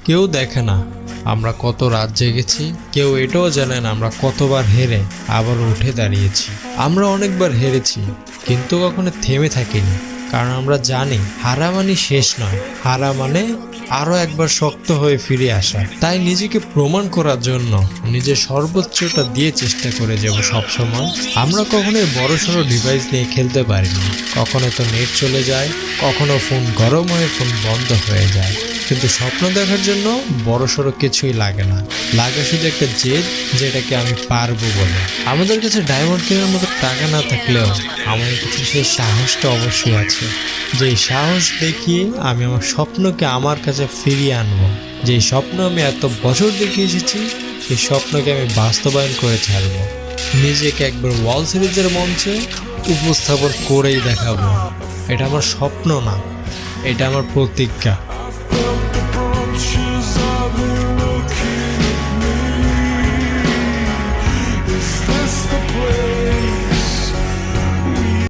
কেউ দেখে না আমরা কত রাত জেগেছি, কেউ এটাও জানে না আমরা কতবার হেরে আবার উঠে দাঁড়িয়েছি। আমরা অনেকবার হেরেছি কিন্তু কখনো থেমে থাকিনি, কারণ আমরা জানি হারা মানে শেষ নয়, হারা মানে আরো একবার শক্ত হয়ে ফিরে আসা। তাই নিজেকে প্রমাণ করার জন্য নিজের সর্বোচ্চটা দিয়ে চেষ্টা করে যাব সবসময়। আমরা কখনোই বড়সড় ডিভাইস নিয়ে খেলতে পারিনি, কখনো তো নেট চলে যায়, কখনো ফোন গরম হয়ে ফোন বন্ধ হয়ে যায়। কিন্তু স্বপ্ন দেখার জন্য বড়সড় কিছুই লাগে না, লাগে শুধু একটা জেদ, যেটাকে আমি পারবো বলে। আমাদের কাছে ডায়মন্ড কেনার মতো টাকা না থাকলেও আমাদের কাছে সেই সাহসটা অবশ্যই আছে। যেই সাহস দেখিয়ে আমি আমার স্বপ্নকে আমার কাছে ফিরিয়ে আনবো। যেই স্বপ্ন আমি এত বছর দেখে এসেছি, সেই স্বপ্নকে আমি বাস্তবায়ন করে ছাড়বো। নিজেকে একবার ওয়ার্ল্ড সিরিজের মঞ্চে উপস্থাপন করেই দেখাবো। এটা আমার স্বপ্ন না, এটা আমার প্রতিজ্ঞা।